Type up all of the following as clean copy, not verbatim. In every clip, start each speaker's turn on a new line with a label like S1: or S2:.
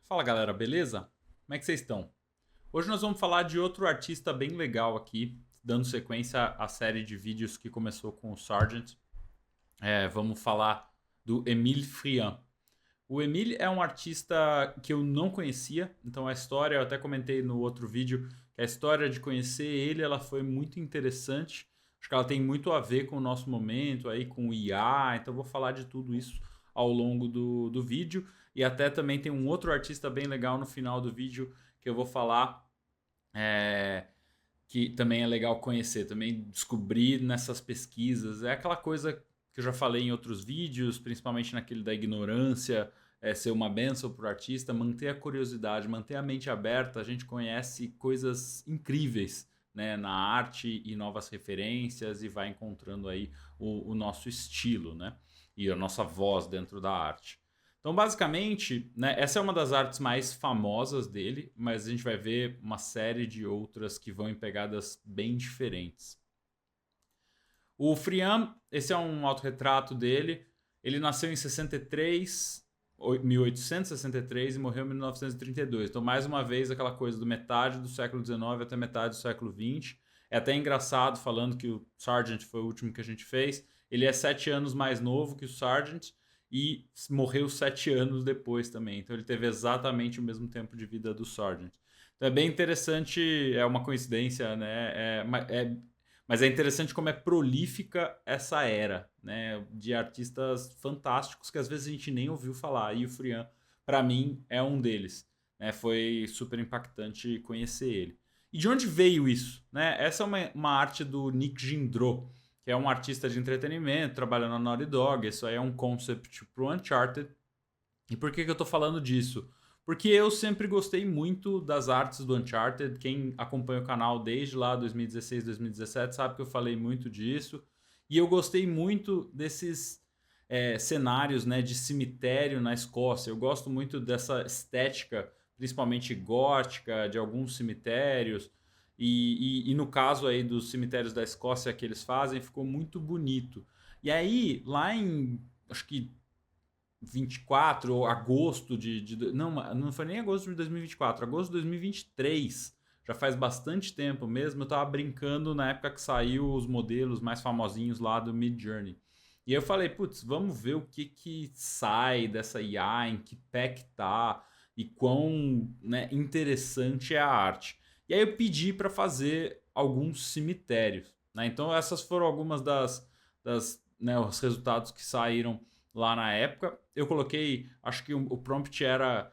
S1: Fala galera, beleza? Como é que vocês estão? Hoje nós vamos falar de outro artista bem legal aqui, dando sequência à série de vídeos que começou com o Sargent. Vamos falar do Emile Friand. O Emile é um artista que eu não conhecia, então a história, eu até comentei no outro vídeo, que a história de conhecer ele ela foi muito interessante. Acho que ela tem muito a ver com o nosso momento, aí com o IA, então eu vou falar de tudo isso ao longo do vídeo. E até também tem um outro artista bem legal no final do vídeo que eu vou falar, é, que também é legal conhecer, também descobrir nessas pesquisas. É aquela coisa que eu já falei em outros vídeos, principalmente naquele da ignorância, ser uma benção para o artista, manter a curiosidade, manter a mente aberta. A gente conhece coisas incríveis, né, na arte e novas referências e vai encontrando aí o nosso estilo, né, e a nossa voz dentro da arte. Então, basicamente, né, essa é uma das artes mais famosas dele, mas a gente vai ver uma série de outras que vão em pegadas bem diferentes. O Friand, esse é um autorretrato dele. Ele nasceu em 63, 1863 e morreu em 1932. Então, mais uma vez, aquela coisa do metade do século XIX até metade do século XX. É até engraçado falando que o Sargent foi o último que a gente fez. Ele é 7 anos mais novo que o Sargent e morreu 7 anos depois também. Então, ele teve exatamente o mesmo tempo de vida do Sargent. Então, é bem interessante, é uma coincidência, né? Mas é interessante como é prolífica essa era, né, de artistas fantásticos que às vezes a gente nem ouviu falar. E o Frian, para mim, é um deles. Né? Foi super impactante conhecer ele. E de onde veio isso? Né? Essa é uma arte do Nick Gindro, que é um artista de entretenimento, trabalhando na Naughty Dog. Isso aí é um concept pro Uncharted. E por que eu tô falando disso? Porque eu sempre gostei muito das artes do Uncharted. Quem acompanha o canal desde lá 2016, 2017 sabe que eu falei muito disso. E eu gostei muito desses cenários, né, de cemitério na Escócia. Eu gosto muito dessa estética, principalmente gótica, de alguns cemitérios. E no caso aí dos cemitérios da Escócia que eles fazem, ficou muito bonito. E aí, lá em, acho que 24 ou agosto não, não foi nem agosto de 2024, agosto de 2023. Já faz bastante tempo mesmo. Eu tava brincando na época que saiu os modelos mais famosinhos lá do Midjourney. E eu falei, putz, vamos ver o que sai dessa IA, em que pé que tá e quão, né, interessante é a arte. E aí eu pedi para fazer alguns cemitérios. Né? Então essas foram algumas das os resultados que saíram lá na época. Eu coloquei, acho que o prompt era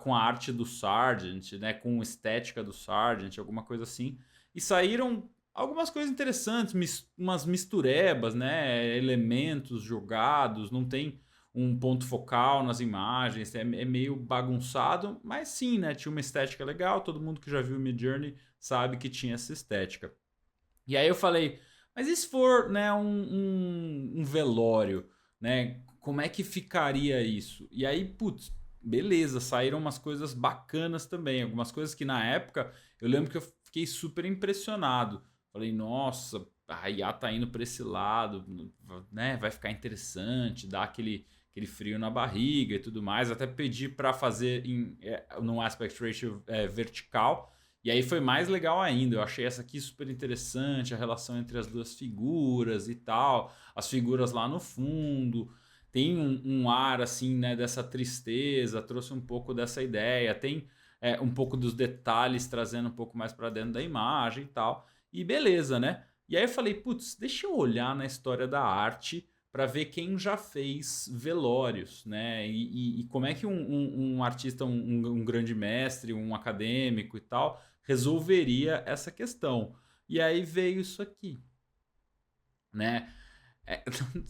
S1: com a arte do Sargent, né, com estética do Sargent, alguma coisa assim. E saíram algumas coisas interessantes, umas misturebas, né, elementos jogados, não tem um ponto focal nas imagens, é meio bagunçado, mas sim, né, tinha uma estética legal, todo mundo que já viu o Midjourney sabe que tinha essa estética. E aí eu falei, mas e se for, né, um velório, né? Como é que ficaria isso? E aí, putz, beleza, saíram umas coisas bacanas também, algumas coisas que na época eu lembro que eu fiquei super impressionado. Falei, nossa, a IA tá indo para esse lado, né? Vai ficar interessante, dá aquele frio na barriga e tudo mais. Até pedi para fazer num aspect ratio vertical. E aí foi mais legal ainda. Eu achei essa aqui super interessante, a relação entre as duas figuras e tal. As figuras lá no fundo. Tem um ar assim, né, dessa tristeza, trouxe um pouco dessa ideia. Tem um pouco dos detalhes trazendo um pouco mais para dentro da imagem e tal. E beleza, né? E aí eu falei, putz, deixa eu olhar na história da arte para ver quem já fez velórios, né? E como é que um artista, um grande mestre, um acadêmico e tal, resolveria essa questão. E aí veio isso aqui, né?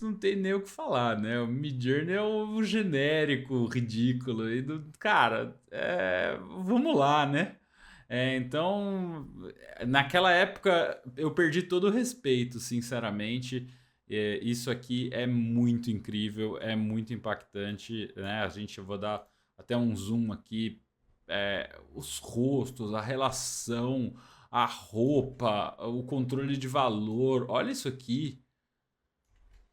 S1: Não tem nem o que falar, né? O Midjourney é o genérico, ridículo. Cara, vamos lá, né? Então, naquela época eu perdi todo o respeito, sinceramente. Isso aqui é muito incrível, é muito impactante, né? Eu vou dar até um zoom aqui. Os rostos, a relação, a roupa, o controle de valor. Olha isso aqui.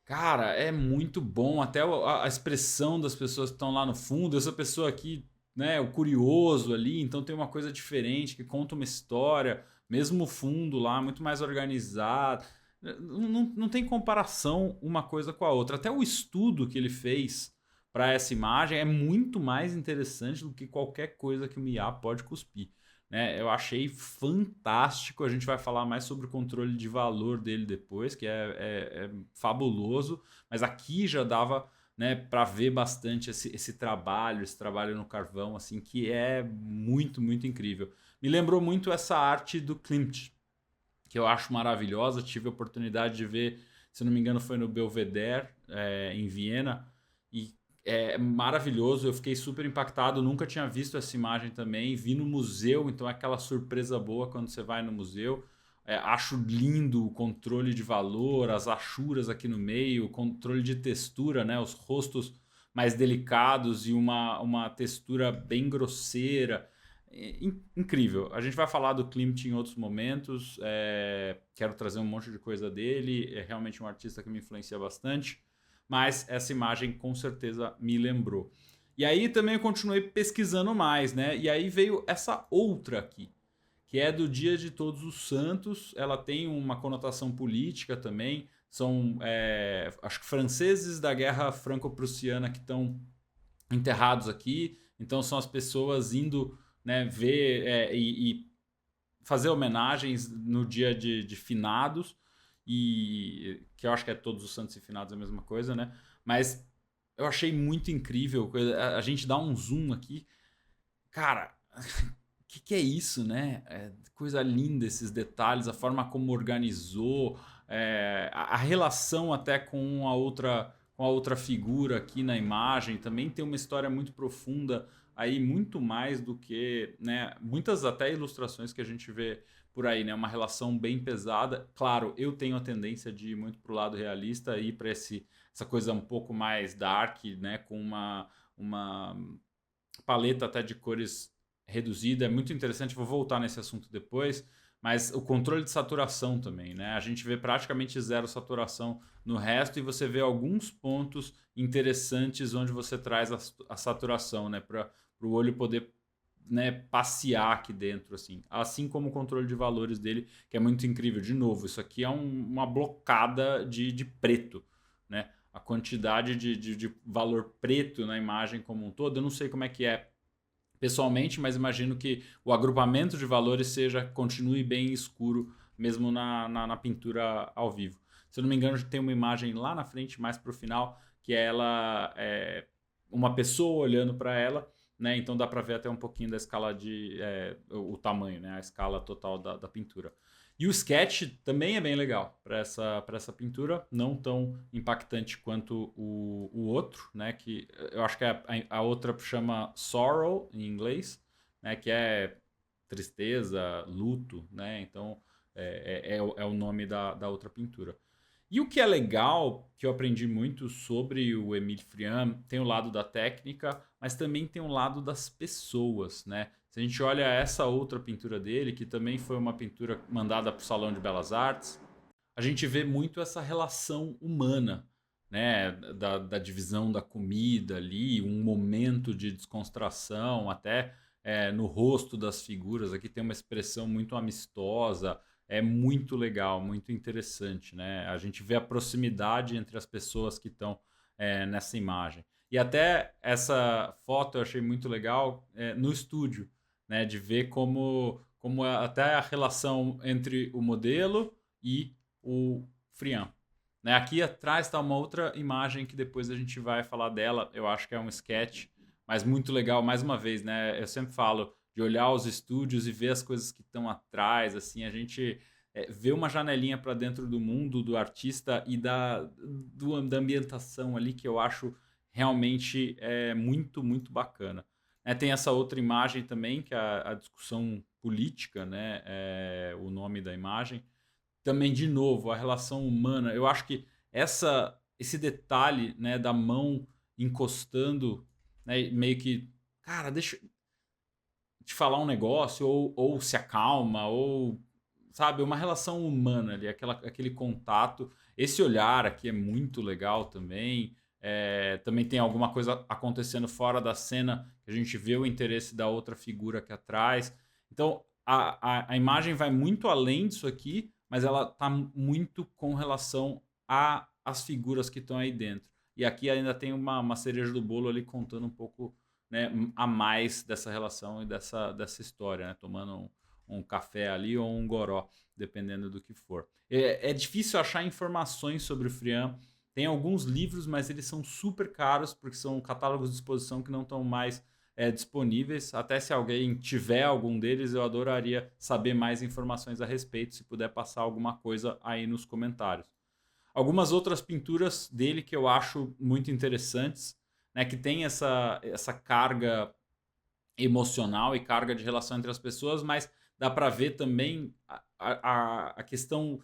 S1: Cara, é muito bom. Até a expressão das pessoas que estão lá no fundo. Essa pessoa aqui né, o curioso ali, então tem uma coisa diferente que conta uma história, mesmo o fundo lá, muito mais organizado. Não tem comparação uma coisa com a outra. Até o estudo que ele fez para essa imagem é muito mais interessante do que qualquer coisa que o IA pode cuspir. Né? Eu achei fantástico. A gente vai falar mais sobre o controle de valor dele depois, que é fabuloso. Mas aqui já dava, né, para ver bastante esse trabalho no carvão, assim, que é muito, muito incrível. Me lembrou muito essa arte do Klimt, que eu acho maravilhosa. Tive a oportunidade de ver, se não me engano, foi no Belvedere, em Viena, e é maravilhoso. Eu fiquei super impactado, nunca tinha visto essa imagem também. Vi no museu, então é aquela surpresa boa quando você vai no museu. Acho lindo o controle de valor, as achuras aqui no meio, o controle de textura, né? Os rostos mais delicados e uma textura bem grosseira. Incrível. A gente vai falar do Klimt em outros momentos. Quero trazer um monte de coisa dele. É realmente um artista que me influencia bastante. Mas essa imagem com certeza me lembrou. E aí também eu continuei pesquisando mais, né? E aí veio essa outra aqui, que é do Dia de Todos os Santos. Ela tem uma conotação política também. São, acho que franceses da Guerra Franco-Prussiana que estão enterrados aqui. Então são as pessoas indo, né, ver e fazer homenagens no dia de finados, e que eu acho que é Todos os Santos e Finados é a mesma coisa, né? Mas eu achei muito incrível. A gente dá um zoom aqui, cara. O que é isso, né? Coisa linda esses detalhes, a forma como organizou, a relação até com a outra figura aqui na imagem também tem uma história muito profunda aí, muito mais do que, né, muitas até ilustrações que a gente vê por aí, né? Uma relação bem pesada. Claro, eu tenho a tendência de ir muito pro lado realista e para essa coisa um pouco mais dark, né? Com uma paleta até de cores reduzida. É muito interessante, vou voltar nesse assunto depois. Mas o controle de saturação também, né? A gente vê praticamente zero saturação no resto e você vê alguns pontos interessantes onde você traz a saturação, né? Para o olho poder, né, passear aqui dentro, assim como o controle de valores dele, que é muito incrível. De novo, isso aqui é uma blocada de preto, né? A quantidade de valor preto na imagem como um todo, eu não sei como é que é pessoalmente, mas imagino que o agrupamento de valores continue bem escuro mesmo na pintura ao vivo. Se eu não me engano, tem uma imagem lá na frente, mais para o final, que ela é uma pessoa olhando para ela, né? Então dá para ver até um pouquinho da escala o tamanho, né? A escala total da pintura. E o sketch também é bem legal para essa pintura, não tão impactante quanto o outro, né? Que eu acho que a outra chama Sorrow em inglês, né? Que é tristeza, luto, né? Então é o nome da outra pintura. E o que é legal, que eu aprendi muito sobre o Émile Friand, tem o lado da técnica, mas também tem o lado das pessoas, né? Se a gente olha essa outra pintura dele, que também foi uma pintura mandada para o Salão de Belas Artes, a gente vê muito essa relação humana, né? Da divisão da comida ali, um momento de descontração, até no rosto das figuras. Aqui tem uma expressão muito amistosa, é muito legal, muito interessante, né? A gente vê a proximidade entre as pessoas que estão nessa imagem. E até essa foto eu achei muito legal no estúdio, né? De ver como até a relação entre o modelo e o Friand. Né? Aqui atrás está uma outra imagem que depois a gente vai falar dela. Eu acho que é um sketch, mas muito legal. Mais uma vez, né? Eu sempre falo de olhar os estúdios e ver as coisas que estão atrás. Assim, a gente vê uma janelinha para dentro do mundo do artista e da ambientação ali, que eu acho realmente muito, muito bacana. Tem essa outra imagem também, que é a discussão política, né? O nome da imagem. Também, de novo, a relação humana. Eu acho que esse detalhe, né, da mão encostando, né, meio que, cara, deixa eu te falar um negócio, ou se acalma, ou, sabe, uma relação humana ali, aquele contato. Esse olhar aqui é muito legal também. Também tem alguma coisa acontecendo fora da cena que a gente vê o interesse da outra figura aqui atrás. Então, a imagem vai muito além disso aqui, mas ela está muito com relação às figuras que estão aí dentro. E aqui ainda tem uma cereja do bolo ali contando um pouco, né, a mais dessa relação e dessa história, né? Tomando um café ali ou um goró, dependendo do que for. É difícil achar informações sobre o Friand. Tem alguns livros, mas eles são super caros, porque são catálogos de exposição que não estão mais disponíveis. Até se alguém tiver algum deles, eu adoraria saber mais informações a respeito, se puder passar alguma coisa aí nos comentários. Algumas outras pinturas dele que eu acho muito interessantes, né, que tem essa carga emocional e carga de relação entre as pessoas, mas dá para ver também a questão,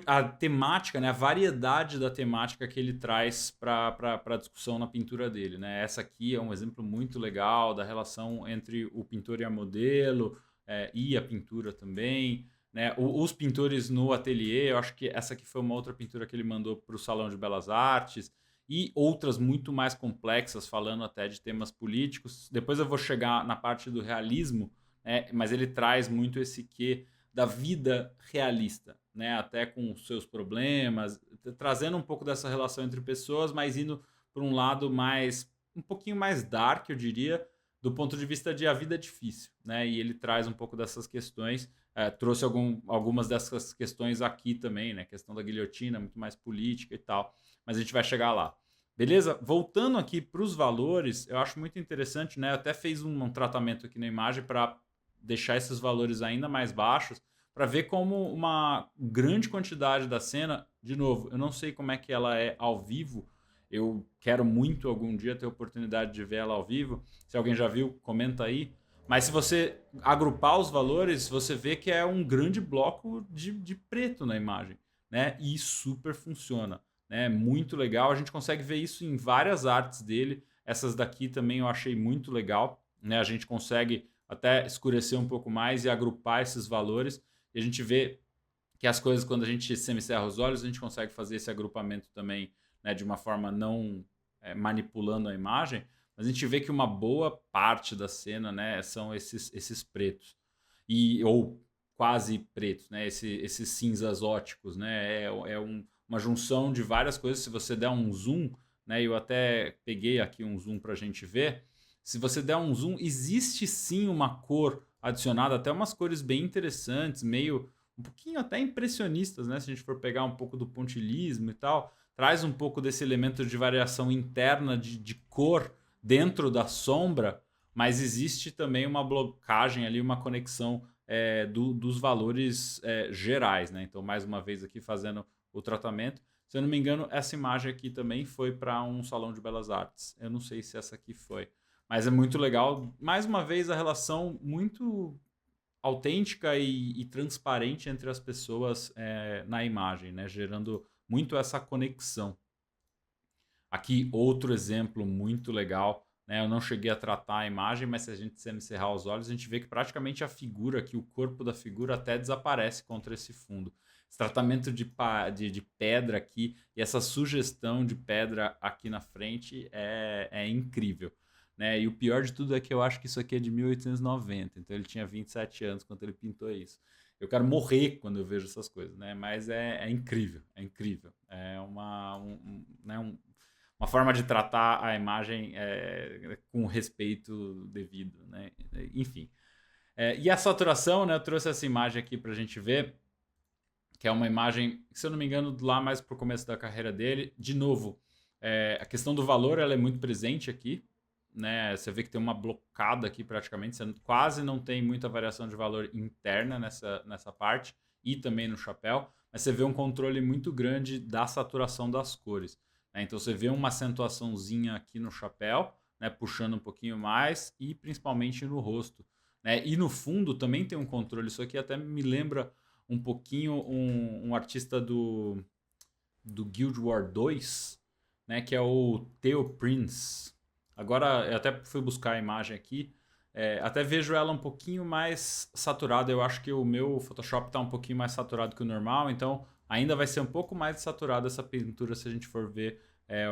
S1: a temática, né, a variedade da temática que ele traz para a discussão na pintura dele. Né? Essa aqui é um exemplo muito legal da relação entre o pintor e a modelo, e a pintura também. Né? Os pintores no ateliê, eu acho que essa aqui foi uma outra pintura que ele mandou para o Salão de Belas Artes, e outras muito mais complexas, falando até de temas políticos. Depois eu vou chegar na parte do realismo, né? Mas ele traz muito esse quê da vida realista, né? Até com os seus problemas, trazendo um pouco dessa relação entre pessoas, mas indo para um lado um pouquinho mais dark, eu diria, do ponto de vista de a vida é difícil, né? E ele traz um pouco dessas questões, trouxe algumas dessas questões aqui também, né? A questão da guilhotina, muito mais política e tal, mas a gente vai chegar lá. Beleza? Voltando aqui para os valores, eu acho muito interessante, né? Eu até fez um tratamento aqui na imagem para deixar esses valores ainda mais baixos, para ver como uma grande quantidade da cena, de novo, eu não sei como é que ela é ao vivo, eu quero muito algum dia ter a oportunidade de ver ela ao vivo. Se alguém já viu, comenta aí. Mas se você agrupar os valores, você vê que é um grande bloco de preto na imagem, né? E super funciona, né? Muito legal. A gente consegue ver isso em várias artes dele. Essas daqui também eu achei muito legal, né? A gente consegue até escurecer um pouco mais e agrupar esses valores. E a gente vê que as coisas, quando a gente semicerra os olhos, a gente consegue fazer esse agrupamento também, né, de uma forma não manipulando a imagem, mas a gente vê que uma boa parte da cena, né, são esses pretos, ou quase pretos, né, esses cinzas óticos, né, uma junção de várias coisas. Se você der um zoom, né, eu até peguei aqui um zoom para a gente ver, se você der um zoom, existe sim uma cor adicionada, até umas cores bem interessantes, meio um pouquinho até impressionistas, né? Se a gente for pegar um pouco do pontilhismo e tal, traz um pouco desse elemento de variação interna de cor dentro da sombra, mas existe também uma blocagem ali, uma conexão dos valores gerais, né? Então, mais uma vez aqui fazendo o tratamento. Se eu não me engano, essa imagem aqui também foi para um salão de belas artes. Eu não sei se essa aqui foi, mas é muito legal. Mais uma vez, a relação muito autêntica e transparente entre as pessoas na imagem, né? Gerando muito essa conexão. Aqui outro exemplo muito legal, né? Eu não cheguei a tratar a imagem, mas se a gente encerrar os olhos, a gente vê que praticamente a figura aqui, o corpo da figura até desaparece contra esse fundo. Esse tratamento de pedra aqui e essa sugestão de pedra aqui na frente é incrível. Né? E o pior de tudo é que eu acho que isso aqui é de 1890, então ele tinha 27 anos quando ele pintou isso. Eu quero morrer quando eu vejo essas coisas, né? Mas é incrível, é incrível. É uma forma de tratar a imagem com respeito devido, né? Enfim. E a saturação, né? Eu trouxe essa imagem aqui para a gente ver, que é uma imagem, se eu não me engano, lá mais pro começo da carreira dele. De novo, a questão do valor ela é muito presente aqui, né? Você vê que tem uma blocada aqui praticamente, você quase não tem muita variação de valor interna nessa parte e também no chapéu, mas você vê um controle muito grande da saturação das cores. Né? Então você vê uma acentuaçãozinha aqui no chapéu, né? Puxando um pouquinho mais e principalmente no rosto. Né? E no fundo também tem um controle. Isso aqui até me lembra um pouquinho um artista do Guild Wars 2, né? Que é o Theo Prince. Agora, eu até fui buscar a imagem aqui. Até vejo ela um pouquinho mais saturada. Eu acho que o meu Photoshop está um pouquinho mais saturado que o normal. Então, ainda vai ser um pouco mais saturada essa pintura se a gente for ver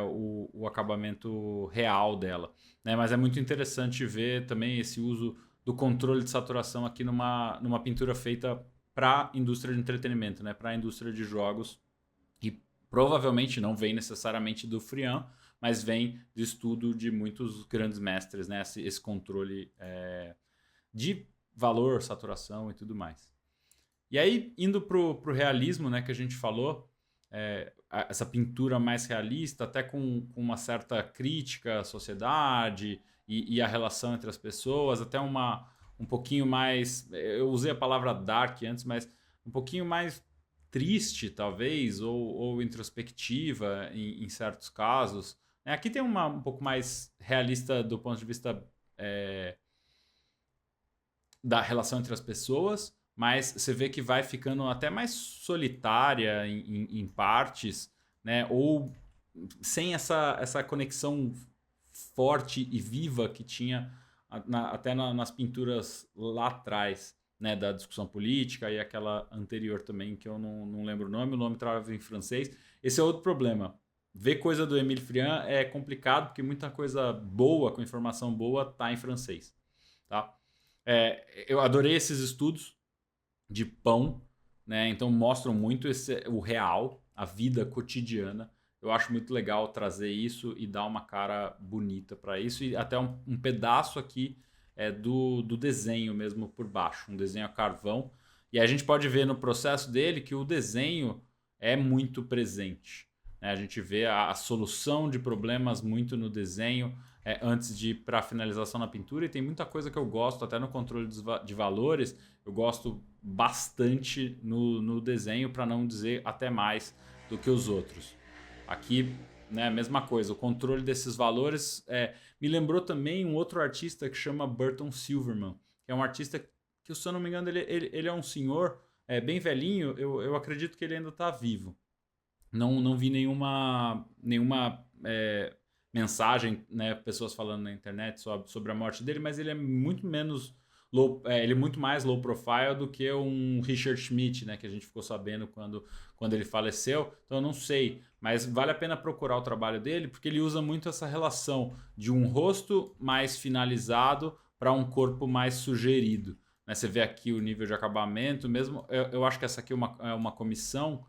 S1: o acabamento real dela, né? Mas é muito interessante ver também esse uso do controle de saturação aqui numa pintura feita para a indústria de entretenimento, né? Para a indústria de jogos, e provavelmente não vem necessariamente do Friand, mas vem de estudo de muitos grandes mestres, né? Esse controle de valor, saturação e tudo mais. E aí, indo pro realismo, né, que a gente falou, essa pintura mais realista, até com uma certa crítica à sociedade e a relação entre as pessoas, até um pouquinho mais. Eu usei a palavra dark antes, mas um pouquinho mais triste, talvez, ou introspectiva em certos casos. Aqui tem um pouco mais realista do ponto de vista da relação entre as pessoas, mas você vê que vai ficando até mais solitária em partes, né? Ou sem essa conexão forte e viva que tinha até nas pinturas lá atrás, né? Da discussão política e aquela anterior também, que eu não lembro o nome estava em francês. Esse é outro problema. Ver coisa do Émile Friand é complicado, porque muita coisa boa, com informação boa, tá em francês, tá? Eu adorei esses estudos de pão, né? Então mostram muito o real, a vida cotidiana. Eu acho muito legal trazer isso e dar uma cara bonita para isso. E até um pedaço aqui do desenho mesmo por baixo, um desenho a carvão. E a gente pode ver no processo dele que o desenho é muito presente, né? A gente vê a solução de problemas muito no desenho, antes de ir para a finalização na pintura. E tem muita coisa que eu gosto, até no controle de valores, eu gosto bastante no desenho, para não dizer até mais do que os outros. Aqui, né, mesma coisa, o controle desses valores me lembrou também um outro artista que chama Burton Silverman, que é um artista que, se eu não me engano, ele é um senhor bem velhinho. Eu acredito que ele ainda está vivo. Não vi nenhuma mensagem, né, pessoas falando na internet sobre a morte dele, mas ele é muito menos ele é muito mais low profile do que um Richard Schmidt, né, que a gente ficou sabendo quando ele faleceu. Então eu não sei, mas vale a pena procurar o trabalho dele, porque ele usa muito essa relação de um rosto mais finalizado para um corpo mais sugerido, né? Você vê aqui o nível de acabamento, mesmo eu acho que essa aqui é uma comissão.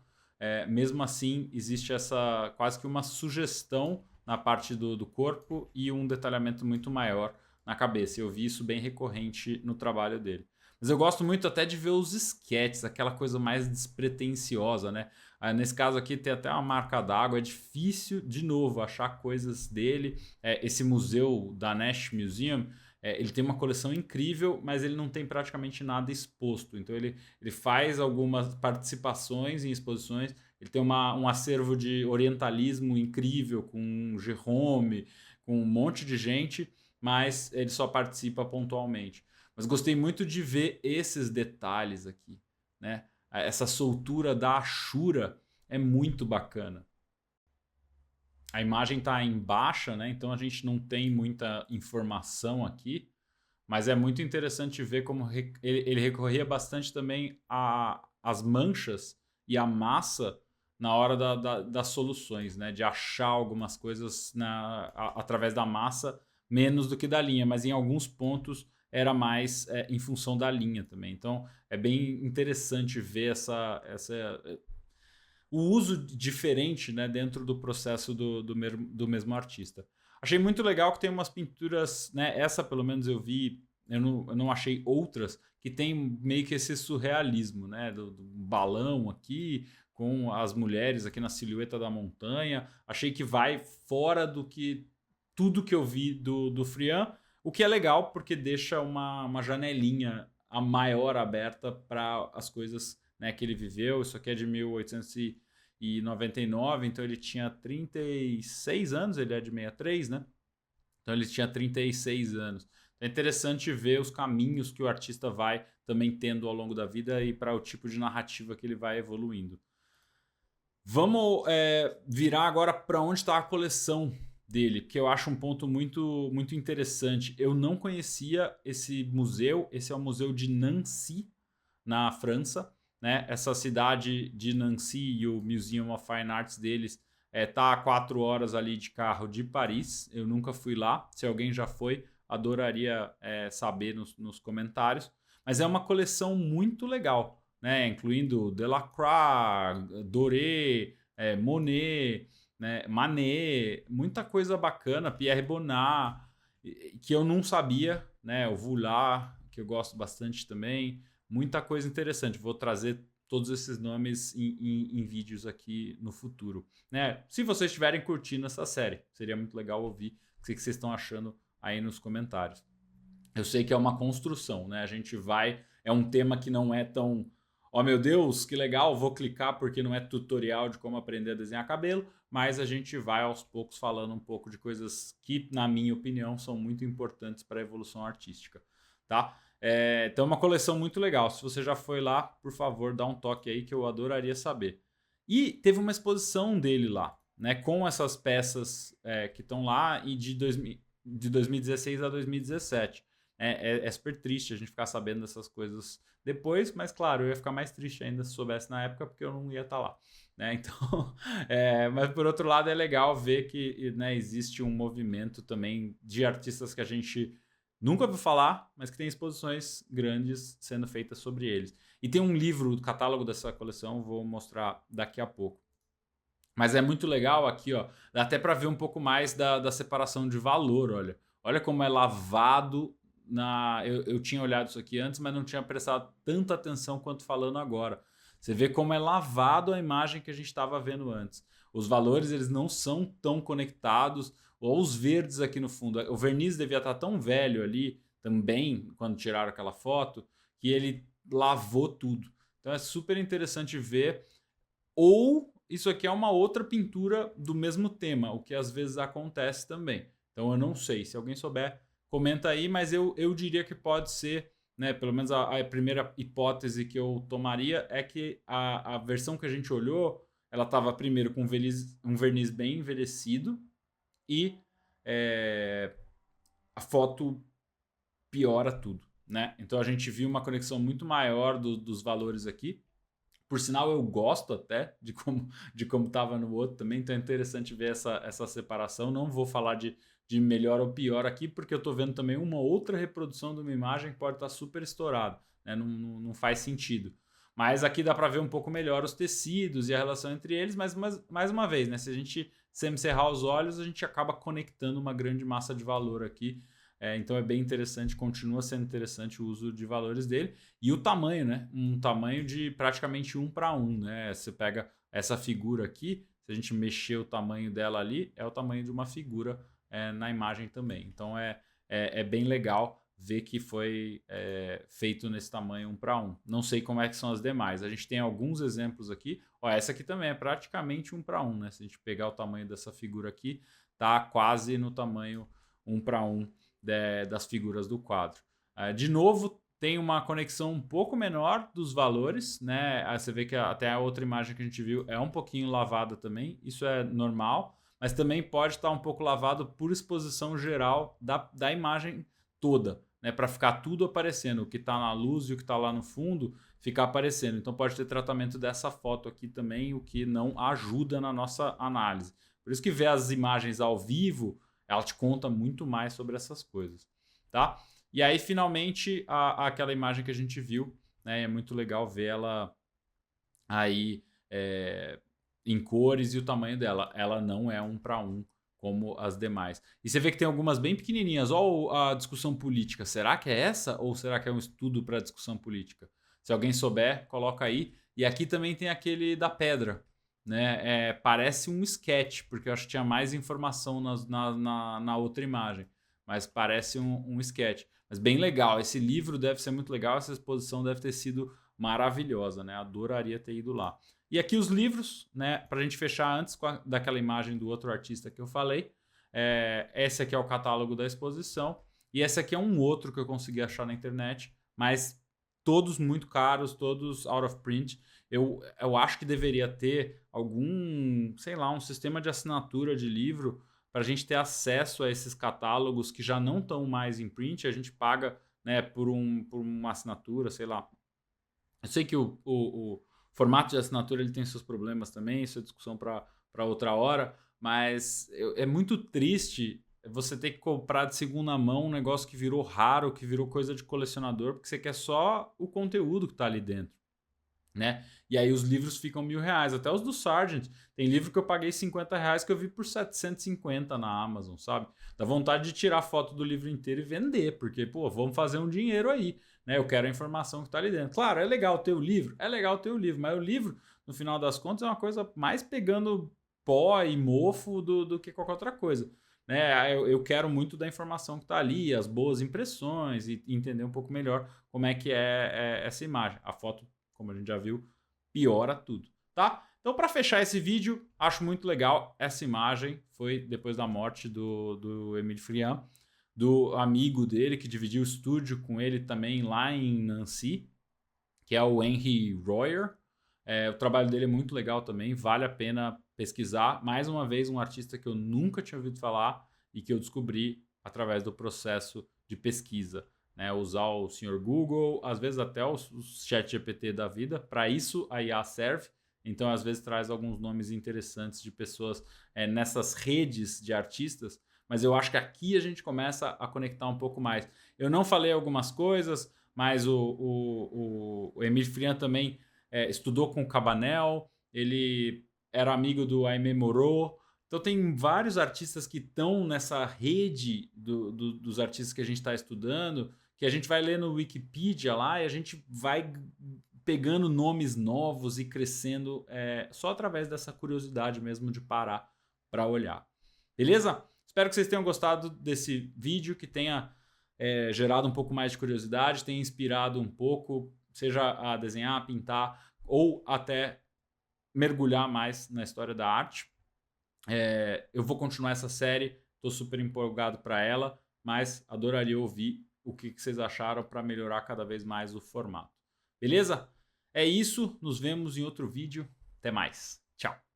S1: Mesmo assim, existe essa quase que uma sugestão na parte do corpo e um detalhamento muito maior na cabeça. Eu vi isso bem recorrente no trabalho dele. Mas eu gosto muito até de ver os esquetes, aquela coisa mais despretensiosa, né? Nesse caso aqui tem até uma marca d'água. É difícil, de novo, achar coisas dele. Esse museu da Nash Museum, ele tem uma coleção incrível, mas ele não tem praticamente nada exposto. Então ele faz algumas participações em exposições. Ele tem um acervo de orientalismo incrível, com Jerome, com um monte de gente, mas ele só participa pontualmente. Mas gostei muito de ver esses detalhes aqui, né? Essa soltura da Ashura é muito bacana. A imagem está em baixa, né? Então a gente não tem muita informação aqui, mas é muito interessante ver como ele recorria bastante também às manchas e à massa na hora das soluções, né? De achar algumas coisas através da massa, menos do que da linha, mas em alguns pontos era mais em função da linha também. Então é bem interessante ver o uso diferente, né, dentro do processo do mesmo artista. Achei muito legal que tem umas pinturas, né, essa pelo menos eu vi, eu não achei outras, que tem meio que esse surrealismo, né, do balão aqui, com as mulheres aqui na silhueta da montanha. Achei que vai fora do que tudo que eu vi do Friand, o que é legal, porque deixa uma janelinha a maior aberta para as coisas, né, que ele viveu. Isso aqui é de 1899, então ele tinha 36 anos, ele é de 63, né? Então ele tinha 36 anos. Então é interessante ver os caminhos que o artista vai também tendo ao longo da vida e para o tipo de narrativa que ele vai evoluindo. Vamos virar agora para onde está a coleção dele, porque eu acho um ponto muito, muito interessante. Eu não conhecia esse museu. Esse é o Museu de Nancy, na França, né? Essa cidade de Nancy e o Museum of Fine Arts deles Tá a 4 horas ali de carro de Paris. Eu nunca fui lá. Se alguém já foi, adoraria saber nos comentários. Mas é uma coleção muito legal, né? Incluindo Delacroix, Doré, Monet, né? Manet, muita coisa bacana, Pierre Bonnat, que eu não sabia, né? O Voulard, que eu gosto bastante também. Muita coisa interessante. Vou trazer todos esses nomes em vídeos aqui no futuro, né? Se vocês estiverem curtindo essa série, seria muito legal ouvir o que vocês estão achando aí nos comentários. Eu sei que é uma construção, né? A gente vai. É um tema que não é tão. Oh meu Deus, que legal, vou clicar porque não é tutorial de como aprender a desenhar cabelo, mas a gente vai aos poucos falando um pouco de coisas que, na minha opinião, são muito importantes para a evolução artística, tá? Então é uma coleção muito legal. Se você já foi lá, por favor, dá um toque aí que eu adoraria saber. E teve uma exposição dele lá, né? Com essas peças que estão lá e de 2016 a 2017. É super triste a gente ficar sabendo dessas coisas depois, mas claro, eu ia ficar mais triste ainda se soubesse na época, porque eu não ia estar lá. Né? Então, mas por outro lado é legal ver que, né, existe um movimento também de artistas que a gente nunca ouviu falar, mas que tem exposições grandes sendo feitas sobre eles. E tem um livro, o catálogo dessa coleção, vou mostrar daqui a pouco. Mas é muito legal aqui, ó. Dá até para ver um pouco mais da separação de valor, olha. Olha como é lavado eu tinha olhado isso aqui antes, mas não tinha prestado tanta atenção quanto falando agora. Você vê como é lavado a imagem que a gente estava vendo antes. Os valores, eles não são tão conectados. Ou os verdes aqui no fundo. O verniz devia estar tão velho ali também, quando tiraram aquela foto, que ele lavou tudo. Então é super interessante ver. Ou isso aqui é uma outra pintura do mesmo tema, o que às vezes acontece também. Então eu não sei. Se alguém souber, comenta aí, mas eu diria que pode ser, né? Pelo menos a primeira hipótese que eu tomaria é que a versão que a gente olhou, ela estava primeiro com um verniz bem envelhecido e a foto piora tudo, né? Então a gente viu uma conexão muito maior dos valores aqui. Por sinal, eu gosto até de como estava no outro também, então é interessante ver essa separação. Não vou falar de melhor ou pior aqui, porque eu estou vendo também uma outra reprodução de uma imagem que pode estar super estourada, né? Não faz sentido. Mas aqui dá para ver um pouco melhor os tecidos e a relação entre eles, mas mais uma vez, né? Se a gente sempre cerrar os olhos, a gente acaba conectando uma grande massa de valor aqui. Então é bem interessante, continua sendo interessante o uso de valores dele. E o tamanho, né? Um tamanho de praticamente 1:1, né? Você pega essa figura aqui, se a gente mexer o tamanho dela ali, é o tamanho de uma figura na imagem também. Então é bem legal ver que foi feito nesse tamanho 1:1. Não sei como é que são as demais. A gente tem alguns exemplos aqui. Ó, essa aqui também é praticamente 1:1, né? Se a gente pegar o tamanho dessa figura aqui, tá quase no tamanho 1:1 das figuras do quadro. De novo, tem uma conexão um pouco menor dos valores, né? Aí você vê que até a outra imagem que a gente viu é um pouquinho lavada também, isso é normal, mas também pode estar um pouco lavado por exposição geral da imagem toda, né? Para ficar tudo aparecendo, o que está na luz e o que está lá no fundo ficar aparecendo. Então pode ter tratamento dessa foto aqui também, o que não ajuda na nossa análise. Por isso que ver as imagens ao vivo, ela te conta muito mais sobre essas coisas, tá? E aí, finalmente, aquela imagem que a gente viu, né? É muito legal ver ela aí em cores e o tamanho dela. Ela não é 1:1 como as demais. E você vê que tem algumas bem pequenininhas. Olha a discussão política. Será que é essa ou será que é um estudo para discussão política? Se alguém souber, coloca aí. E aqui também tem aquele da pedra, né? Parece um sketch, porque eu acho que tinha mais informação na outra imagem. Mas parece um sketch. Mas bem legal. Esse livro deve ser muito legal. Essa exposição deve ter sido maravilhosa, né? Adoraria ter ido lá. E aqui os livros, né? Para a gente fechar antes daquela imagem do outro artista que eu falei. Esse aqui é o catálogo da exposição. E esse aqui é um outro que eu consegui achar na internet. Mas todos muito caros, todos out of print. Eu acho que deveria ter algum, sei lá, um sistema de assinatura de livro para a gente ter acesso a esses catálogos que já não estão mais em print. A gente paga, né, por uma assinatura, sei lá. Eu sei que o formato de assinatura ele tem seus problemas também, isso é discussão para para outra hora, mas é muito triste você ter que comprar de segunda mão um negócio que virou raro, que virou coisa de colecionador, porque você quer só o conteúdo que está ali dentro, né? E aí os livros ficam R$ 1.000, até os do Sargent. Tem livro que eu paguei R$ 50 que eu vi por 750 na Amazon, sabe? Dá vontade de tirar foto do livro inteiro e vender, porque, pô, vamos fazer um dinheiro aí, né? Eu quero a informação que tá ali dentro. Claro, é legal ter o livro, mas o livro, no final das contas, é uma coisa mais pegando pó e mofo do que qualquer outra coisa. Né? Eu quero muito da informação que está ali, as boas impressões e entender um pouco melhor como é que é essa imagem. A foto, como a gente já viu, piora tudo, tá? Então, para fechar esse vídeo, acho muito legal essa imagem. Foi depois da morte do Émile Florian, do amigo dele que dividiu o estúdio com ele também lá em Nancy, que é o Henry Royer. O trabalho dele é muito legal também, vale a pena pesquisar. Mais uma vez, um artista que eu nunca tinha ouvido falar e que eu descobri através do processo de pesquisa. Né? Usar o Sr. Google, às vezes até o chat GPT da vida. Para isso, a IA serve. Então, às vezes, traz alguns nomes interessantes de pessoas nessas redes de artistas. Mas eu acho que aqui a gente começa a conectar um pouco mais. Eu não falei algumas coisas, mas o Émile Florian também estudou com o Cabanel, ele era amigo do Aimé Moreau. Então tem vários artistas que estão nessa rede dos artistas que a gente está estudando, que a gente vai ler no Wikipedia lá e a gente vai pegando nomes novos e crescendo só através dessa curiosidade mesmo de parar para olhar. Beleza? Espero que vocês tenham gostado desse vídeo, que tenha gerado um pouco mais de curiosidade, tenha inspirado um pouco, seja a desenhar, a pintar ou até mergulhar mais na história da arte. Eu vou continuar essa série, estou super empolgado para ela, mas adoraria ouvir o que vocês acharam para melhorar cada vez mais o formato. Beleza? É isso, nos vemos em outro vídeo. Até mais. Tchau.